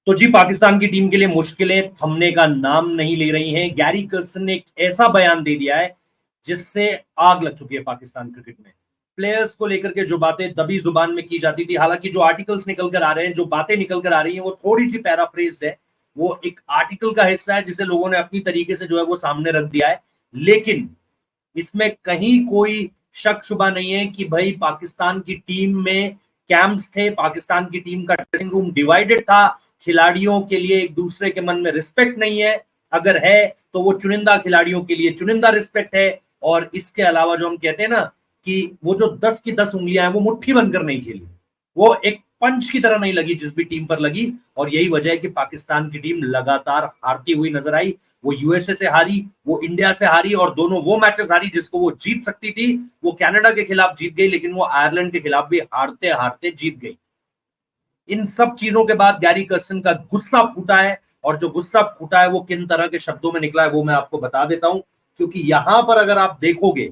तो जी पाकिस्तान की टीम के लिए मुश्किलें थमने का नाम नहीं ले रही हैं। गैरी कर्सन ने एक ऐसा बयान दे दिया है जिससे आग लग चुकी है पाकिस्तान क्रिकेट में। प्लेयर्स को लेकर के जो बातें दबी जुबान में की जाती थी, हालांकि जो आर्टिकल्स निकल कर आ रहे हैं, जो बातें निकल कर आ रही हैं, वो थोड़ी सी पैराफ्रेज्ड है। वो एक आर्टिकल का हिस्सा है जिसे लोगों ने अपनी तरीके से जो है वो सामने रख दिया है। लेकिन इसमें कहीं कोई शक शुबा नहीं है कि भाई पाकिस्तान की टीम में कैंप्स थे, पाकिस्तान की टीम का ड्रेसिंग रूम डिवाइडेड था, खिलाड़ियों के लिए एक दूसरे के मन में रिस्पेक्ट नहीं है, अगर है तो वो चुनिंदा खिलाड़ियों के लिए चुनिंदा रिस्पेक्ट है। और इसके अलावा जो हम कहते हैं ना कि वो जो 10 की 10 उंगलियां हैं वो मुट्ठी बनकर नहीं खेली, वो एक पंच की तरह नहीं लगी जिस भी टीम पर लगी। और यही वजह है कि पाकिस्तान की टीम लगातार हारती हुई नजर आई। वो यूएसए से हारी, वो इंडिया से हारी, और दोनों वो मैचेस हारी जिसको वो जीत सकती थी। वो कनाडा के खिलाफ जीत गई, लेकिन वो आयरलैंड के खिलाफ भी हारते हारते जीत गई। इन सब चीजों के बाद गैरी कर्सन का गुस्सा फूटा है, और जो गुस्सा फूटा है वो किन तरह के शब्दों में निकला है वो मैं आपको बता देता हूं। क्योंकि यहां पर अगर आप देखोगे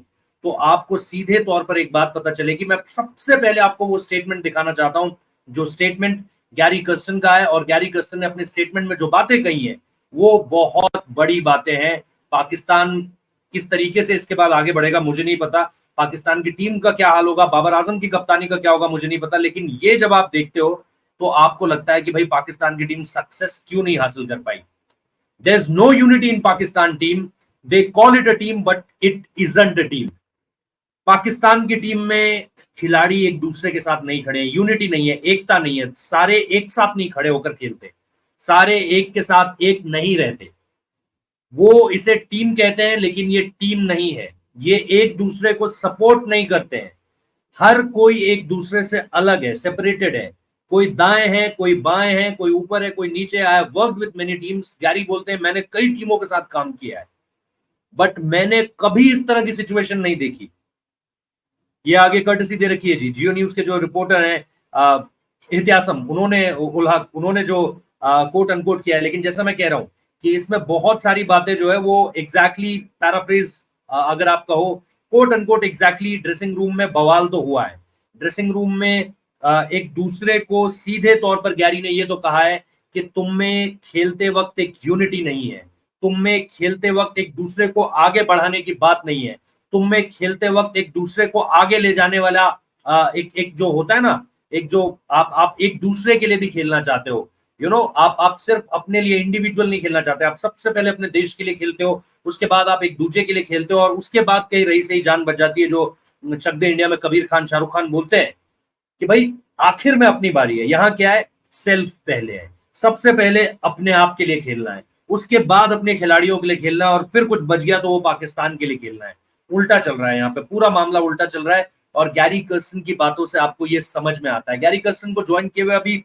तो आपको सीधे तौर पर एक बात पता चलेगी। मैं सबसे पहले आपको वो स्टेटमेंट दिखाना चाहता हूं जो स्टेटमेंट गैरी कर्सन का है। और गैरी कर्सन ने अपने स्टेटमेंट में जो बातें कही हैं वो बहुत बड़ी बातें हैं। पाकिस्तान किस तरीके से इसके बाद आगे बढ़ेगा मुझे नहीं पता, पाकिस्तान की टीम का क्या हाल होगा, बाबर आजम की कप्तानी का क्या होगा मुझे नहीं पता, लेकिन ये जब आप देखते हो तो आपको लगता है कि भाई पाकिस्तान की टीम सक्सेस क्यों नहीं हासिल कर पाई। There is no unity in Pakistan team, they call it a team but it isn't a team. Pakistan की टीम में खिलाड़ी एक दूसरे के साथ नहीं खड़े हैं, यूनिटी नहीं है, एकता नहीं है, सारे एक साथ नहीं खड़े होकर खेलते, सारे एक के साथ एक नहीं रहते। वो इसे टीम कहते हैं लेकिन ये टीम नहीं है। ये एक दूसरे को सपोर्ट नहीं करते हैं, हर कोई एक दूसरे से अलग है, सेपरेटेड है। कोई दाएं है, कोई बाएं है, कोई ऊपर है, कोई नीचे। I have worked with many teams, Gary बोलते हैं मैंने कई टीमों के साथ काम किया है, बट मैंने कभी इस तरह की सिचुएशन नहीं देखी। ये आगे कर्टसी दे रखी है जी, जियो न्यूज के जो रिपोर्टर हैं इतिहासम, उन्होंने जो कोट अनकोट किया है। लेकिन जैसा मैं कह रहा हूं कि इसमें बहुत सारी बातें जो है वो एग्जैक्टली पैराफ्रेज अगर आप कहो, quote unquote exactly dressing room में बवाल तो हुआ है। ड्रेसिंग रूम में एक दूसरे को सीधे तौर पर गैरी ने ये तो कहा है कि तुम में खेलते वक्त एक यूनिटी नहीं है, तुम में खेलते वक्त एक दूसरे को आगे बढ़ाने की बात नहीं है, तुम में खेलते वक्त एक दूसरे को आगे ले जाने वाला एक एक जो होता है ना, एक जो आप एक दूसरे के लिए भी खेलना चाहते हो। आप सिर्फ अपने लिए इंडिविजुअल नहीं खेलना चाहते, आप सबसे पहले अपने देश के लिए खेलते हो, उसके बाद आप एक दूसरे के लिए खेलते हो, और उसके बाद कहीं रही सही जान बच जाती है। जो चक दे इंडिया में कबीर खान शाहरुख खान बोलते हैं कि भाई आखिर में अपनी बारी है। यहाँ क्या है, सेल्फ पहले है, सबसे पहले अपने आप के लिए खेलना है, उसके बाद अपने खिलाड़ियों के लिए खेलना है, और फिर कुछ बच गया तो वो पाकिस्तान के लिए खेलना है। उल्टा चल रहा है यहाँ पे, पूरा मामला उल्टा चल रहा है। और गैरी कर्सन की बातों से आपको ये समझ में आता है। गैरी कर्सन को ज्वाइन किए हुए अभी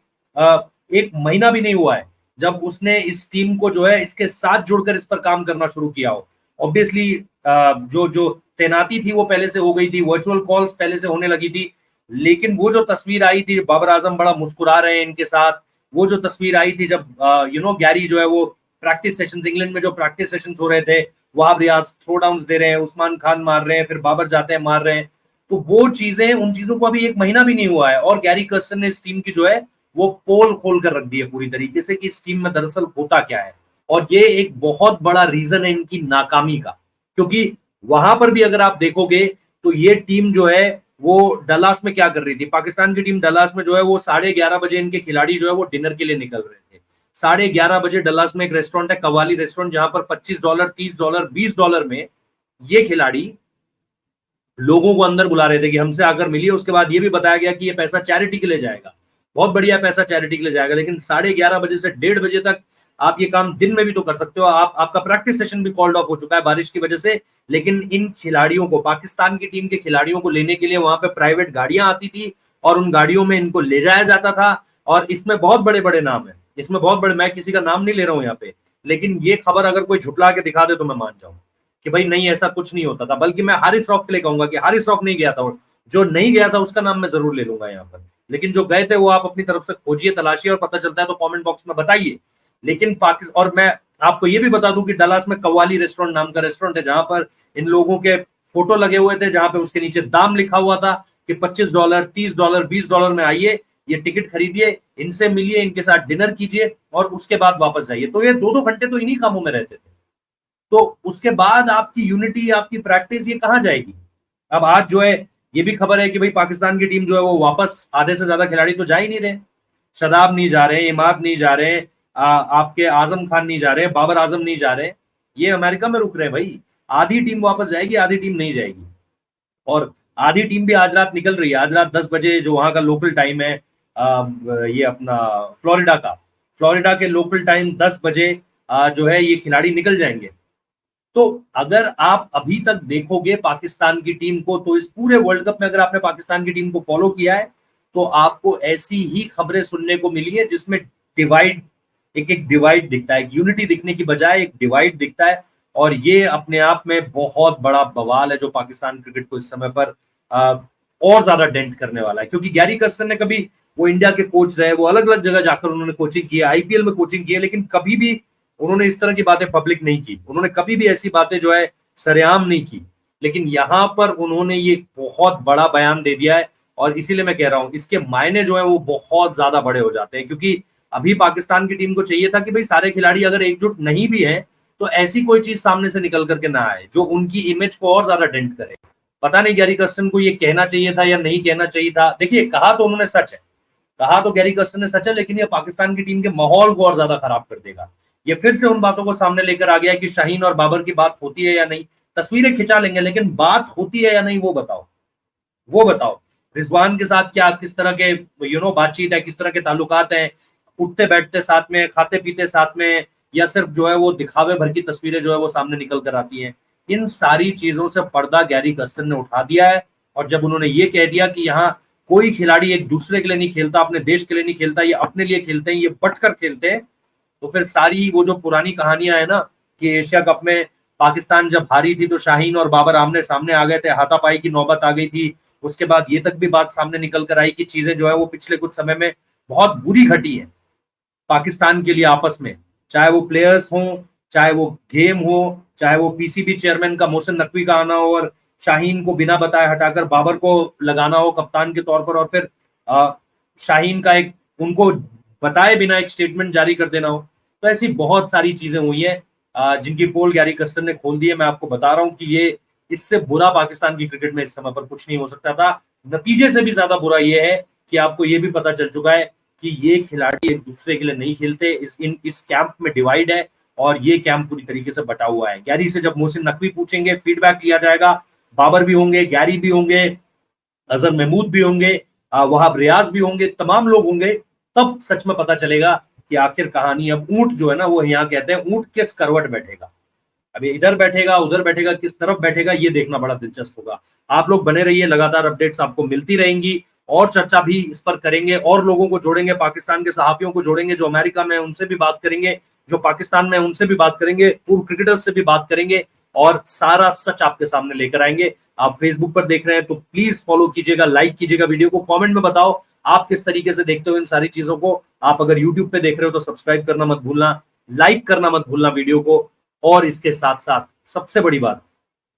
एक महीना भी नहीं हुआ है जब उसने इस टीम को जो है इसके साथ जुड़कर इस पर काम करना शुरू किया हो। ऑब्वियसली जो जो तैनाती थी वो पहले से हो गई थी, वर्चुअल कॉल्स पहले से होने लगी थी, लेकिन वो जो तस्वीर आई थी बाबर आजम बड़ा मुस्कुरा रहे हैं इनके साथ, वो जो तस्वीर आई थी जब गैरी जो है वो प्रैक्टिस सेशंस, इंग्लैंड में जो प्रैक्टिस सेशंस हो रहे थे वहां रियाज थ्रो डाउन्स दे रहे हैं, उस्मान खान मार रहे हैं, फिर बाबर जाते हैं मार रहे हैं, तो वो चीजें, उन चीजों को अभी एक महीना भी नहीं हुआ है और गैरी कर्सन ने इस टीम की जो है वो पोल खोल कर रख दी है पूरी तरीके से कि इस टीम में दरअसल होता क्या है। और ये एक बहुत बड़ा रीजन है इनकी नाकामी का, क्योंकि वहां पर भी अगर आप देखोगे तो ये टीम जो है वो डलास में क्या कर रही थी, पाकिस्तान की टीम डलास में जो है वो 11:30 बजे इनके खिलाड़ी जो है वो डिनर के लिए निकल रहे थे। 11:30 बजे डलास में एक रेस्टोरेंट है, कवाली रेस्टोरेंट, जहां पर $25, $30, $20 में ये खिलाड़ी लोगों को अंदर बुला रहे थे कि हमसे आकर मिलिए। उसके बाद ये भी बताया गया कि ये पैसा चैरिटी के लिए जाएगा, बहुत बढ़िया पैसा चैरिटी के लिए जाएगा। लेकिन 11:30 बजे से 1:30 बजे तक आप ये काम दिन में भी तो कर सकते हो। आपका प्रैक्टिस सेशन भी कॉल्ड ऑफ हो चुका है बारिश की वजह से, लेकिन इन खिलाड़ियों को, पाकिस्तान की टीम के खिलाड़ियों को लेने के लिए वहां पे प्राइवेट गाड़ियां आती थी और उन गाड़ियों में इनको ले जाया जाता था। और इसमें बहुत बड़े बड़े नाम है, इसमें बहुत बड़े, मैं किसी का नाम नहीं ले रहा हूं यहाँ पे, लेकिन ये खबर अगर कोई झुटला के दिखा दे तो मैं मान जाऊं कि भाई नहीं ऐसा कुछ नहीं होता था। बल्कि मैं हारिस रॉफ के लिए कहूंगा कि हारिस रॉफ नहीं गया था, जो नहीं गया था उसका नाम मैं जरूर ले लूंगा यहाँ पर, लेकिन जो गए थे वो आप अपनी तरफ से खोजिए, तलाशिए, और पता चलता है तो कमेंट बॉक्स में बताइए। लेकिन पाकिस्तान, और मैं आपको ये भी बता दूं कि डलास में कव्वाली रेस्टोरेंट नाम का रेस्टोरेंट है जहां पर इन लोगों के फोटो लगे हुए थे, जहां पे उसके नीचे दाम लिखा हुआ था कि $25, $30, $20 में आइए, ये टिकट खरीदिए, इनसे मिलिए, इनके साथ डिनर कीजिए और उसके बाद वापस जाइए। तो ये 2-2 घंटे तो इन्हीं कामों में रहते थे। तो उसके बाद आपकी यूनिटी, आपकी प्रैक्टिस ये कहाँ जाएगी? अब आज जो है ये भी खबर है कि भाई पाकिस्तान की टीम जो है वो वापस आधे से ज्यादा खिलाड़ी तो जा ही नहीं रहे। शदाब नहीं जा रहे, इमाद नहीं जा रहे, आपके आजम खान नहीं जा रहे, बाबर आजम नहीं जा रहे, ये अमेरिका में रुक रहे हैं भाई। आधी टीम वापस जाएगी, आधी टीम नहीं जाएगी। और आधी टीम भी आज रात निकल रही है। आज रात 10 बजे जो वहां का लोकल टाइम है, ये अपना फ्लोरिडा का, फ्लोरिडा के लोकल टाइम 10 बजे जो है ये खिलाड़ी निकल जाएंगे। तो अगर आप अभी तक देखोगे पाकिस्तान की टीम को, तो इस पूरे वर्ल्ड कप में अगर आपने पाकिस्तान की टीम को फॉलो किया है तो आपको ऐसी ही खबरें सुनने को मिली है जिसमें डिवाइड, एक एक डिवाइड दिखता है, यूनिटी दिखने की बजाय एक डिवाइड दिखता है। और ये अपने आप में बहुत बड़ा बवाल है जो पाकिस्तान क्रिकेट को इस समय पर और ज्यादा डेंट करने वाला है। क्योंकि गैरी कर्स्टन ने कभी, वो इंडिया के कोच रहे, वो अलग अलग जगह जाकर उन्होंने कोचिंग की है, आईपीएल में कोचिंग की है, लेकिन कभी भी उन्होंने इस तरह की बातें पब्लिक नहीं की। उन्होंने कभी भी ऐसी बातें जो है सरेआम नहीं की। लेकिन यहां पर उन्होंने ये बहुत बड़ा बयान दे दिया है और इसीलिए मैं कह रहा हूं इसके मायने जो है वो बहुत ज्यादा बड़े हो जाते हैं। क्योंकि अभी पाकिस्तान की टीम को चाहिए था कि भाई सारे खिलाड़ी अगर एकजुट नहीं भी है तो ऐसी कोई चीज सामने से निकल करके ना आए जो उनकी इमेज को और ज्यादा डेंट करे। पता नहीं गैरी कर्स्टन को ये कहना चाहिए था या नहीं कहना चाहिए था। देखिए, कहा तो उन्होंने सच है, कहा तो गैरी कर्स्टन ने सच है, लेकिन ये पाकिस्तान की टीम के माहौल को और ज्यादा खराब कर देगा। ये फिर से उन बातों को सामने लेकर आ गया कि शाहीन और बाबर की बात होती है या नहीं। तस्वीरें खिंचा लेंगे लेकिन बात होती है या नहीं वो बताओ, वो बताओ। रिजवान के साथ क्या किस तरह के बातचीत है, किस तरह के ताल्लुकात हैं, उठते बैठते साथ में, खाते पीते साथ में, या सिर्फ जो है वो दिखावे भर की तस्वीरें जो है वो सामने निकल कर आती हैं। इन सारी चीजों से पर्दा गैरी कर्स्टन ने उठा दिया है। और जब उन्होंने ये कह दिया कि यहाँ कोई खिलाड़ी एक दूसरे के लिए नहीं खेलता, अपने देश के लिए नहीं खेलता, ये अपने लिए खेलते हैं, ये बटकर खेलते हैं, तो फिर सारी वो जो पुरानी कहानियां है ना कि एशिया कप में पाकिस्तान जब हारी थी तो शाहीन और बाबर आमने सामने आ गए थे, हाथापाई की नौबत आ गई थी। उसके बाद ये तक भी बात सामने निकल कर आई कि चीजें जो है वो पिछले कुछ समय में बहुत बुरी घटी है पाकिस्तान के लिए आपस में, चाहे वो प्लेयर्स हों, चाहे वो गेम हो, चाहे वो पीसीबी चेयरमैन का मोहसिन नकवी का आना हो और शाहीन को बिना बताए हटाकर बाबर को लगाना हो कप्तान के तौर पर, और फिर शाहीन का एक उनको बताए बिना एक स्टेटमेंट जारी कर देना हो। तो ऐसी बहुत सारी चीजें हुई हैं जिनकी पोल गैरी कर्स्टन ने खोल दी है। मैं आपको बता रहा हूं कि ये, इससे बुरा पाकिस्तान की क्रिकेट में इस समय पर कुछ नहीं हो सकता था। नतीजे से भी ज्यादा बुरा ये है कि आपको ये भी पता चल चुका है कि ये खिलाड़ी एक दूसरे के लिए नहीं खेलते। इस कैंप में डिवाइड है और ये कैंप पूरी तरीके से बटा हुआ है। गैरी से जब मोहसिन नकवी पूछेंगे, फीडबैक लिया जाएगा, बाबर भी होंगे, गैरी भी होंगे, अजहर महमूद भी होंगे, वहाब रियाज भी होंगे, तमाम लोग होंगे, तब सच में पता चलेगा कि आखिर कहानी। अब ऊंट जो है ना, वो यहाँ कहते हैं ऊंट किस करवट बैठेगा, अभी इधर बैठेगा उधर बैठेगा, किस तरफ बैठेगा, ये देखना बड़ा दिलचस्प होगा। आप लोग बने रहिए, लगातार अपडेट्स आपको मिलती रहेंगी और चर्चा भी इस पर करेंगे और लोगों को जोड़ेंगे, पाकिस्तान के सहाफियों को जोड़ेंगे जो अमेरिका में, उनसे भी बात करेंगे, जो पाकिस्तान में उनसे भी बात करेंगे, पूर्व क्रिकेटर्स से भी बात करेंगे और सारा सच आपके सामने लेकर आएंगे। आप फेसबुक पर देख रहे हैं तो प्लीज फॉलो कीजिएगा, लाइक कीजिएगा वीडियो को, कमेंट में बताओ आप किस तरीके से देखते हो इन सारी चीजों को। आप अगर यूट्यूब पे देख रहे हो तो सब्सक्राइब करना मत भूलना, लाइक करना मत भूलना वीडियो को, और इसके साथ साथ सबसे बड़ी बात,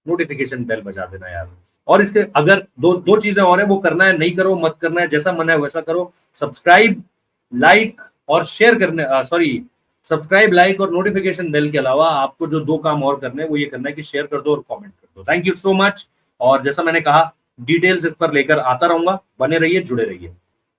नोटिफिकेशन बेल बजा देना यार। और इसके अगर दो चीजें और है, वो करना है, नहीं करो मत करना है, जैसा मन है वैसा करो। सब्सक्राइब, लाइक और शेयर करने, सब्सक्राइब, लाइक और नोटिफिकेशन बेल के अलावा आपको जो 2 काम और करने हैं वो ये करना है कि शेयर कर दो और कमेंट कर दो। Thank you so much. और जैसा मैंने कहा, डिटेल्स इस पर लेकर आता रहूंगा, बने रहिए, जुड़े रहिए।